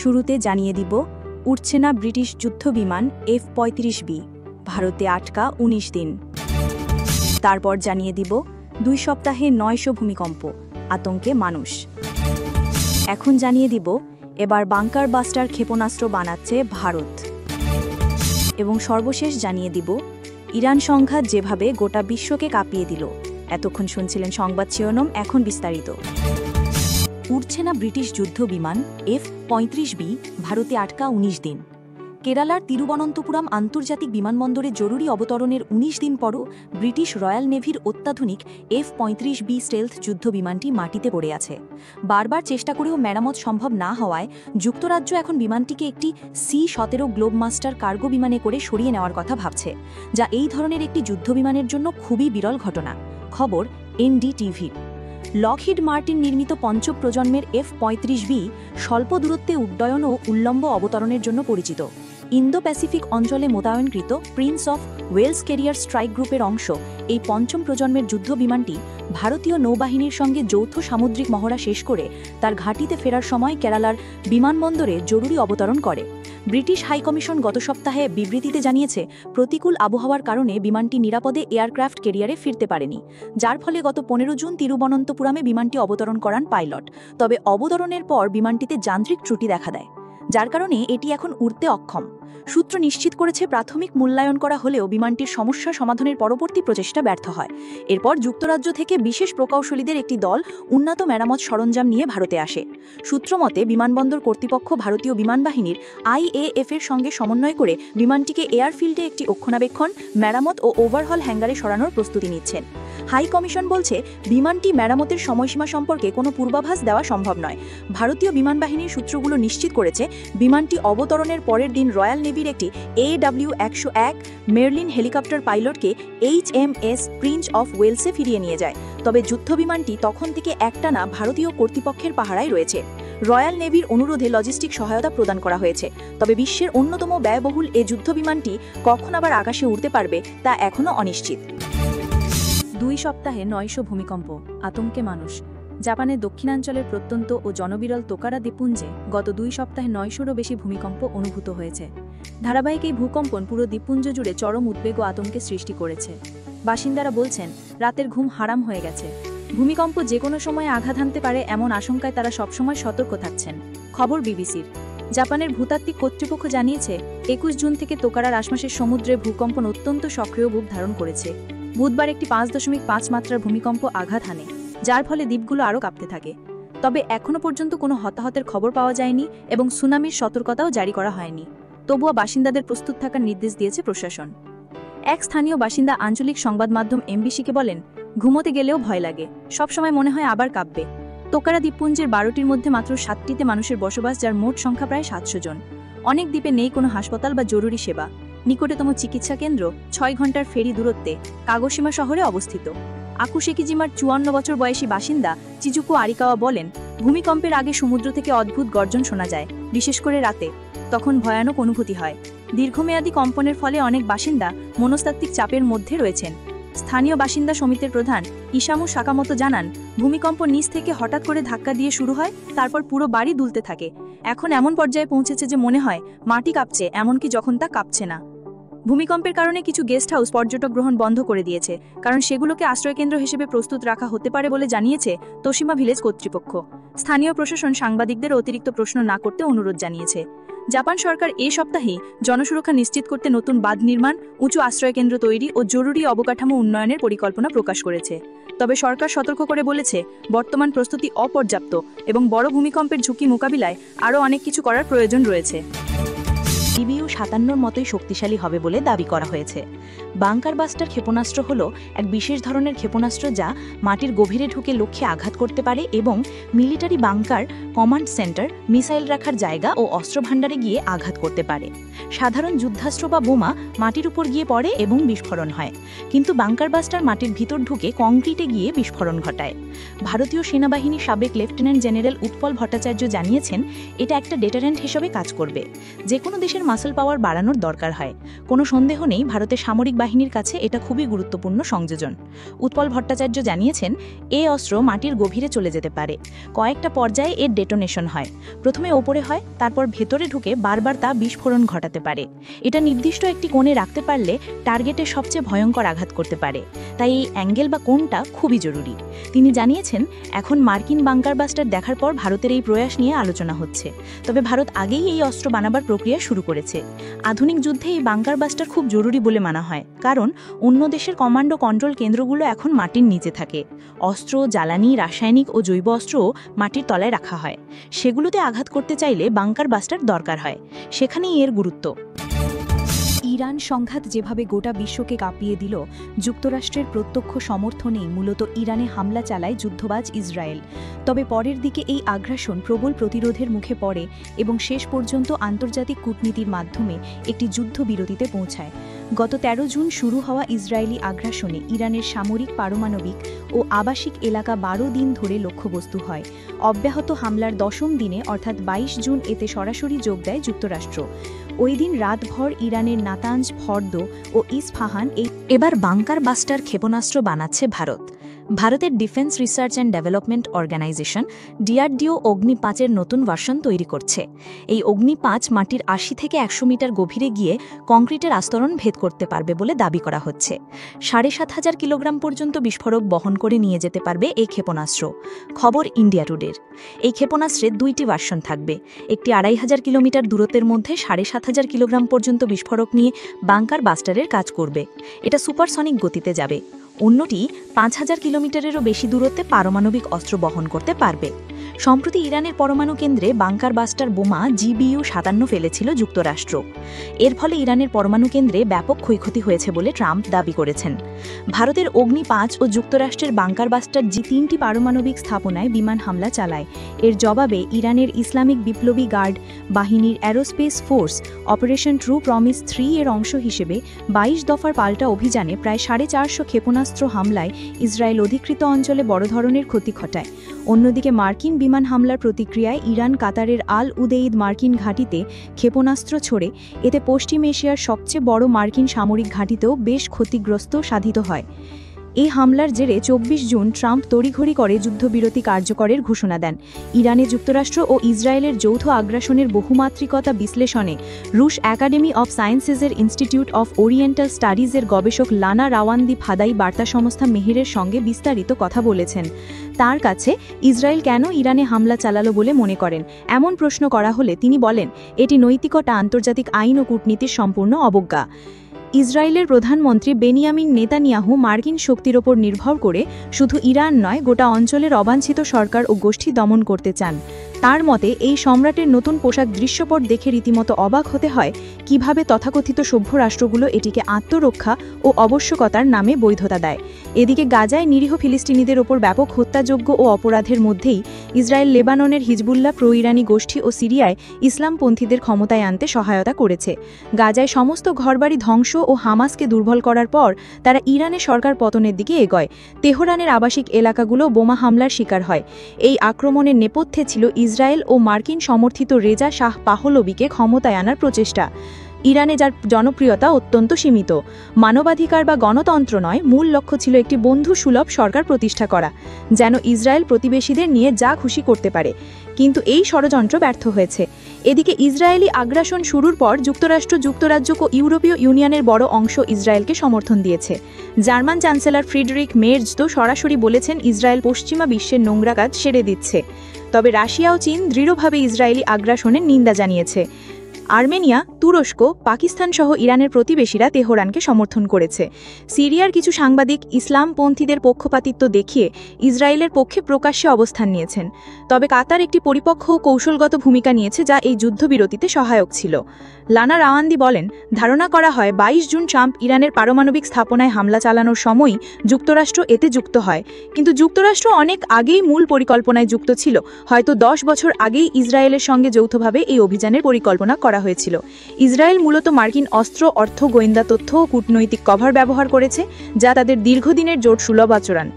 শুরুতে জানিয়ে দিব, উঠছে না ব্রিটিশ যুদ্ধবিমান F-35B, ভারতে আটকা ১৯ দিন। তারপর জানিয়ে দিব ২ সপ্তাহে ৯০০ ভূমিকম্প, আতঙ্কে মানুষ। এখন জানিয়ে দিব, এবার বাংকার বাস্টার ক্ষেপণাস্ত্র বানাচ্ছে ভারত। এবং সর্বশেষ জানিয়ে দিব, ইরান সংঘাত যেভাবে গোটা বিশ্বকে কাঁপিয়ে দিল। এতক্ষণ শুনছিলেন সংবাদ শিরোনাম, এখন বিস্তারিত। উড়ছে না ব্রিটিশ যুদ্ধবিমান F-35B, ভারতে আটকা ১৯ দিন। কেরালার তিরুবনন্তপুরম আন্তর্জাতিক বিমানবন্দরে জরুরি অবতরণের ১৯ দিন পরও ব্রিটিশ রয়্যাল নেভির অত্যাধুনিক F-35B স্টেলথ যুদ্ধবিমানটি মাটিতে পড়ে আছে। বারবার চেষ্টা করেও মেরামত সম্ভব না হওয়ায় যুক্তরাজ্য এখন বিমানটিকে একটি C-17 গ্লোবমাস্টার কার্গো বিমানে করে সরিয়ে নেওয়ার কথা ভাবছে, যা এই ধরনের একটি যুদ্ধবিমানের জন্য খুবই বিরল ঘটনা। খবর NDTV। লকহিড মার্টিন নির্মিত পঞ্চম প্রজন্মের F-35B স্বল্প দূরত্বে উড্ডয়ন ও উল্লম্ব অবতরণের জন্য পরিচিত। ইন্দো প্যাসিফিক অঞ্চলে মোতায়েনকৃত Prince of Wales carrier strike গ্রুপের অংশ এই পঞ্চম প্রজন্মের যুদ্ধ বিমানটি ভারতীয় নৌবাহিনীর সঙ্গে যৌথ সামুদ্রিক মহড়া শেষ করে তার ঘাঁটিতে ফেরার সময় কেরালার বিমানবন্দরে জরুরি অবতরণ করে। ব্রিটিশ হাইকমিশন গত সপ্তাহে বিবৃতিতে জানিয়েছে, প্রতিকূল আবহাওয়ার কারণে বিমানটি নিরাপদে এয়ারক্রাফট ক্যারিয়ারে ফিরতে পারেনি, যার ফলে গত ১৫ জুন তিরুবনন্তপুরমে বিমানটি অবতরণ করান পাইলট। তবে অবতরণের পর বিমানটিতে যান্ত্রিক ত্রুটি দেখা দেয়, যার কারণে এটি এখন উড়তে অক্ষম। সূত্র নিশ্চিত করেছে, প্রাথমিক মূল্যায়ন করা হলেও বিমানটির সমস্যা সমাধানের পরবর্তী প্রচেষ্টা ব্যর্থ হয়। এরপর যুক্তরাজ্য থেকে বিশেষ প্রকৌশলীদের একটি দল উন্নত মেরামত সরঞ্জাম নিয়ে ভারতে আসে। সূত্রমতে, বিমানবন্দর কর্তৃপক্ষ ভারতীয় বিমানবাহিনীর IAF এর সঙ্গে সমন্বয় করে বিমানটিকে এয়ারফিল্ডে একটি রক্ষণাবেক্ষণ, মেরামত ও ওভারহল হ্যাঙ্গারে সরানোর প্রস্তুতি নিচ্ছেন। হাই কমিশন বলছে, বিমানটি মেরামতের সময়সীমা সম্পর্কে কোনো পূর্বাভাস দেওয়া সম্ভব নয়। ভারতীয় বিমানবাহিনীর সূত্রগুলো নিশ্চিত করেছে, বিমানটি অবতরণের পরের দিন রয়্যাল নেভির একটি AW101 মেরলিন হেলিকপ্টার পাইলটকে HMS প্রিন্স অফ ওয়েলসে ফিরিয়ে নিয়ে যায়। তবে যুদ্ধবিমানটি তখন থেকে একটানা ভারতীয় কর্তৃপক্ষের পাহারায় রয়েছে। রয়্যাল নেভির অনুরোধে লজিস্টিক সহায়তা প্রদান করা হয়েছে। তবে বিশ্বের অন্যতম ব্যয়বহুল এ যুদ্ধবিমানটি কখন আবার আকাশে উড়তে পারবে তা এখনও অনিশ্চিত। ২ সপ্তাহে ৯০০ ভূমিকম্প, আতঙ্কে মানুষ। জাপানের দক্ষিণাঞ্চলের প্রত্যন্ত ও জনবিরল তোকারা দ্বীপপুঞ্জে গত ২ সপ্তাহে ৯০০রও বেশি ভূমিকম্প অনুভূত হয়েছে। ধারাবাহিক এই ভূকম্পন পুরো দ্বীপপুঞ্জ জুড়ে চরম উদ্বেগ ও আতঙ্কের সৃষ্টি করেছে। বাসিন্দারা বলছেন, রাতের ঘুম হারাম হয়ে গেছে। ভূমিকম্প যে কোনো সময় আঘাত হানতে পারে এমন আশঙ্কায় তারা সবসময় সতর্ক থাকছেন। খবর BBCর। জাপানের ভূতাত্ত্বিক কর্তৃপক্ষ জানিয়েছে, ২১ জুন থেকে তোকারার আশপাশের সমুদ্রে ভূকম্পন অত্যন্ত সক্রিয় রূপ ধারণ করেছে। বুধবার একটি ৫.৫ মাত্রার ভূমিকম্প আঘাত হানে, যার ফলে দ্বীপগুলো আরও কাঁপতে থাকে। তবে এখনও পর্যন্ত কোনো হতাহতের খবর পাওয়া যায়নি এবং সুনামির সতর্কতাও জারি করা হয়নি। তবুও বাসিন্দাদের প্রস্তুত থাকার নির্দেশ দিয়েছে প্রশাসন। এক স্থানীয় বাসিন্দা আঞ্চলিক সংবাদ মাধ্যম MBCকে বলেন, ঘুমোতে গেলেও ভয় লাগে, সবসময় মনে হয় আবার কাঁপবে। তোকারা দ্বীপপুঞ্জের ১২টির মধ্যে মাত্র ৭টিতে মানুষের বসবাস, যার মোট সংখ্যা প্রায় ৭০০ জন। অনেক দ্বীপে নেই কোনো হাসপাতাল বা জরুরি সেবা। নিকটতম চিকিৎসা কেন্দ্র ৬ ঘন্টার ফেরি দূরত্বে কাগোশিমা শহরে অবস্থিত। আকুশেকিজিমার ৫৪ বছর বয়সী বাসিন্দা চিজুকো আরিকাওয়া বলেন, ভূমিকম্পের আগে সমুদ্র থেকে অদ্ভুত গর্জন শোনা যায়, বিশেষ করে রাতে। তখন ভয়ানক অনুভূতি হয়। দীর্ঘমেয়াদী কম্পনের ফলে অনেক বাসিন্দা মনস্তাত্ত্বিক চাপের মধ্যে রয়েছেন। স্থানীয় বাসিন্দা সমিতির প্রধান ইসামু সাকামতো জানান, ভূমিকম্প নিচ থেকে হঠাৎ করে ধাক্কা দিয়ে শুরু হয়, তারপর পুরো বাড়ি দুলতে থাকে। এখন এমন পর্যায়ে পৌঁছেছে যে মনে হয় মাটি কাঁপছে, এমনকি যখন তা কাঁপছে না। ভূমিকম্পের কারণে কিছু গেস্ট হাউস পর্যটক গ্রহণ বন্ধ করে দিয়েছে, কারণ সেগুলোকে আশ্রয়কেন্দ্র হিসেবে প্রস্তুত রাখা হতে পারে বলে জানিয়েছে তোশিমা ভিলেজ কর্তৃপক্ষ। স্থানীয় প্রশাসন সাংবাদিকদের অতিরিক্ত প্রশ্ন না করতে অনুরোধ জানিয়েছে। জাপান সরকার এই সপ্তাহেই জনসুরক্ষা নিশ্চিত করতে নতুন বাঁধ নির্মাণ, উঁচু আশ্রয়কেন্দ্র তৈরি ও জরুরি অবকাঠামো উন্নয়নের পরিকল্পনা প্রকাশ করেছে। তবে সরকার সতর্ক করে বলেছে, বর্তমান প্রস্তুতি অপর্যাপ্ত এবং বড় ভূমিকম্পের ঝুঁকি মোকাবিলায় আরও অনেক কিছু করার প্রয়োজন রয়েছে। TBU-57 মতোই শক্তিশালী হবে বলে দাবি করা হয়েছে। বাংকার বাস্টার ক্ষেপণাস্ত্র হল এক বিশেষ ধরনের ক্ষেপণাস্ত্র যা মাটির গভীরে ঢুকে লক্ষ্যে আঘাত করতে পারে এবং military bunker, command centre, missile রাখার জায়গা ও অস্ত্রভাণ্ডারে গিয়ে আঘাত করতে পারে। সাধারণ যুদ্ধাস্ত্র বা বোমা মাটির উপর গিয়ে পড়ে এবং বিস্ফোরণ হয়, কিন্তু বাংকার বাস্টার মাটির ভিতর ঢুকে কংক্রিটে গিয়ে বিস্ফোরণ ঘটায়। ভারতীয় সেনাবাহিনীর সাবেক লেফটেন্যান্ট জেনারেল উৎপল ভট্টাচার্য জানিয়েছেন, এটা একটা ডেটারেন্ট হিসেবে কাজ করবে। যে কোনো দেশের মাসল পাওয়ার বাড়ানোর দরকার হয়। কোনো সন্দেহ নেই, ভারতের সামরিক বাহিনীর কাছে এটা খুবই গুরুত্বপূর্ণ সংযোজন। উৎপল ভট্টাচার্য জানিয়েছেন, এই অস্ত্র মাটির গভীরে চলে যেতে পারে। কয়েকটা পর্যায়ে এর ডেটোনেশন হয়। প্রথমে ওপরে হয়, তারপর ভেতরে ঢুকে বারবার তা বিস্ফোরণ ঘটাতে পারে। এটা নির্দিষ্ট একটি কোণে রাখতে পারলে টার্গেটের সবচেয়ে ভয়ঙ্কর আঘাত করতে পারে। তাই এই অ্যাঙ্গেল বা কোণটা খুবই জরুরি। তিনি জানিয়েছেন, এখন মার্কিন বাংকার বাস্টার দেখার পর ভারতের এই প্রয়াস নিয়ে আলোচনা হচ্ছে। তবে ভারত আগেই এই অস্ত্র বানাবার প্রক্রিয়া শুরু করেছে। আধুনিক যুদ্ধে এই বাংকার বাস্টার খুব জরুরি বলে মানা হয়, কারণ অন্য দেশের কমান্ডো কন্ট্রোল কেন্দ্রগুলো এখন মাটির নিচে থাকে। অস্ত্র, জ্বালানি, রাসায়নিক ও জৈব অস্ত্রও মাটির তলায় রাখা হয়। সেগুলোতে আঘাত করতে চাইলে বাংকার বাস্টার দরকার হয়। সেখানেই এর গুরুত্ব। ইরান সংঘাত যেভাবে গোটা বিশ্বকে কাঁপিয়ে দিল, যুক্তরাষ্ট্রের প্রত্যক্ষ সমর্থনেই মূলত ইরানে হামলা চালায় যুদ্ধবাজ ইসরায়েল। তবে পরের দিকে এই আগ্রাসন প্রবল প্রতিরোধের মুখে পড়ে এবং শেষ পর্যন্ত আন্তর্জাতিক কূটনীতির মাধ্যমে একটি যুদ্ধবিরতিতে পৌঁছায়। গত ১৩ জুন শুরু হওয়া ইসরায়েলি আগ্রাসনে ইরানের সামরিক, পারমাণবিক ও আবাসিক এলাকা ১২ দিন ধরে লক্ষ্যবস্তু হয়। অব্যাহত হামলার ১০ম দিনে অর্থাৎ ২২ জুন এতে সরাসরি যোগ দেয় যুক্তরাষ্ট্র। ওই দিন রাতভর ইরানের নাতাঞ্জ, ফর্দো ও ইস্পাহান এবার বাংকার বাস্টার ক্ষেপণাস্ত্র বানাচ্ছে ভারত। ভারতের defence research and development organisation DRDO Agni ৫-এর নতুন ভার্সন তৈরি করছে। এই অগ্নি ৫ মাটির ৮০ থেকে ১০০ মিটার গভীরে গিয়ে কংক্রিটের আস্তরণ ভেদ করতে পারবে বলে দাবি করা হচ্ছে। ৭,৫০০ কিলোগ্রাম পর্যন্ত বিস্ফোরক বহন করে নিয়ে যেতে পারবে এই ক্ষেপণাস্ত্র। খবর ইন্ডিয়া টুডের। এই ক্ষেপণাস্ত্রের ২টি ভার্সন থাকবে। একটি ২৫০০ কিলোমিটার দূরত্বের মধ্যে ৭,৫০০ কিলোগ্রাম পর্যন্ত বিস্ফোরক নিয়ে বাংকার বাস্টারের কাজ করবে। এটা সুপারসনিক গতিতে যাবে। অন্যটি ৫,০০০ কিলোমিটারেরও বেশি দূরত্বে পারমাণবিক অস্ত্র বহন করতে পারবে। সম্প্রতি ইরানের পরমাণু কেন্দ্রে বাংকার বাস্টার বোমা GBU-৫৭ ফেলেছিল যুক্তরাষ্ট্র। এর ফলে ইরানের পরমাণু কেন্দ্রে ব্যাপক ক্ষয়ক্ষতি হয়েছে বলে ট্রাম্প দাবি করেছেন। ভারতের অগ্নি ৫ ও যুক্তরাষ্ট্রের বাংকার বাস্টার G3টি পারমাণবিক স্থাপনায় বিমান হামলা চালায়। এর জবাবে ইরানের ইসলামিক বিপ্লবী গার্ড বাহিনীর aerospace force operation true promise 3 এর অংশ হিসেবে ২২ দফার পাল্টা অভিযানে প্রায় ৪৫০ ক্ষেপণাস্ত্র হামলায় ইসরায়েল অধিকৃত অঞ্চলে বড় ধরনের ক্ষতি ঘটায়। অন্যদিকে মার্কিন বিমান হামলার প্রতিক্রিয়ায় ইরান কাতারের আল উদেইদ মার্কিন ঘাঁটিতে ক্ষেপণাস্ত্র ছোড়ে। এতে পশ্চিম এশিয়ার সবচেয়ে বড় মার্কিন সামরিক ঘাঁটিতেও বেশ ক্ষতিগ্রস্ত সাধিত হয়। এই হামলার জেরে ২৪ জুন ট্রাম্প তড়িঘড়ি করে যুদ্ধবিরতি কার্যকরের ঘোষণা দেন। ইরানে যুক্তরাষ্ট্র ও ইসরায়েলের যৌথ আগ্রাসনের বহুমাত্রিকতা বিশ্লেষণে রুশ একাডেমি অফ সায়েন্সেসের ইনস্টিটিউট অফ ওরিয়েন্টাল স্টাডিজের গবেষক লানা রাওয়ান্দি ফাদাই বার্তা সংস্থা মেহেরের সঙ্গে বিস্তারিত কথা বলেছেন। তার কাছে ইসরায়েল কেন ইরানে হামলা চালালো বলে মনে করেন এমন প্রশ্ন করা হলে তিনি বলেন, এটি নৈতিকতা, আন্তর্জাতিক আইন ও কূটনীতির সম্পূর্ণ অবজ্ঞা। ইসরায়েলের প্রধানমন্ত্রী বেনিয়ামিন নেতানিয়াহু মার্কিন শক্তির ওপর নির্ভর করে শুধু ইরান নয়, গোটা অঞ্চলের অবাঞ্ছিত সরকার ও গোষ্ঠী দমন করতে চান। তার মতে এই সম্রাটের নতুন পোশাক দৃশ্যপট দেখে রীতিমতো অবাক হতে হয় কিভাবে তথাকথিত সভ্য রাষ্ট্রগুলো এটিকে আত্মরক্ষা ও আবশ্যকতার নামে বৈধতা দেয়। এদিকে গাজায় নিরীহ ফিলিস্তিনিদের ওপর ব্যাপক হত্যাযোগ্য ও অপরাধের মধ্যেই ইসরায়েল লেবাননের হিজবুল্লাহ প্রো ইরানি গোষ্ঠী ও সিরিয়ায় ইসলামপন্থীদের ক্ষমতায় আনতে সহায়তা করেছে। গাজায় সমস্ত ঘরবাড়ি ধ্বংস ও হামাসকে দুর্বল করার পর তারা ইরানের সরকার পতনের দিকে এগোয়। তেহরানের আবাসিক এলাকাগুলো বোমা হামলার শিকার হয়। এই আক্রমণের নেপথ্যে ছিল ইসরায়েল ও মার্কিন সমর্থিত রেজা শাহ পাহলবিকে ক্ষমতায় আনার প্রচেষ্টা। ইরানে যার জনপ্রিয়তা অত্যন্ত সীমিত। মানবাধিকার বা গণতন্ত্র নয়, মূল লক্ষ্য ছিল একটি বন্ধু সুলভ সরকার প্রতিষ্ঠা করা, যেন ইসরায়েল প্রতিবেশীদের নিয়ে যা খুশি করতে পারে। কিন্তু এই ষড়যন্ত্র ব্যর্থ হয়েছে। এদিকে ইসরায়েলি আগ্রাসন শুরুর পর যুক্তরাষ্ট্র, যুক্তরাজ্য ও ইউরোপীয় ইউনিয়নের বড় অংশ ইসরায়েলকে সমর্থন দিয়েছে। জার্মান চ্যান্সেলর ফ্রিডরিখ মের্জ তো সরাসরি বলেছেন ইসরায়েল পশ্চিমা বিশ্বের নোংরা কাজ সেরে দিচ্ছে। তবে রাশিয়া ও চীন দৃঢ়ভাবে ইসরায়েলি আগ্রাসনের নিন্দা জানিয়েছে। আর্মেনিয়া, তুরস্ক, পাকিস্তান সহ ইরানের প্রতিবেশীরা তেহরানকে সমর্থন করেছে। সিরিয়ার কিছু সাংবাদিক ইসলামপন্থীদের পক্ষপাতিত্ব দেখিয়ে ইসরায়েলের পক্ষে প্রকাশ্যে অবস্থান নিয়েছেন। তবে কাতার একটি পরিপক্ক ও কৌশলগত ভূমিকা নিয়েছে, যা এই যুদ্ধবিরতিতে সহায়ক ছিল। লানা রাওয়ান্দি বলেন, ধারণা করা হয় ২২ জুন ট্রাম্প ইরানের পারমাণবিক স্থাপনায় হামলা চালানোর সময়ই যুক্তরাষ্ট্র এতে যুক্ত হয়। কিন্তু যুক্তরাষ্ট্র অনেক আগেই মূল পরিকল্পনায় যুক্ত ছিল। হয়তো ১০ বছর আগেই ইসরায়েলের সঙ্গে যৌথভাবে এই অভিযানের পরিকল্পনা করা হয়েছিল। ইসরায়েল মূলত মার্কিন অস্ত্র, অর্থ, গোয়েন্দা তথ্য ও কূটনৈতিক কভার ব্যবহার করেছে, যা তাদের দীর্ঘদিনের জোট সুলভ আচরণ।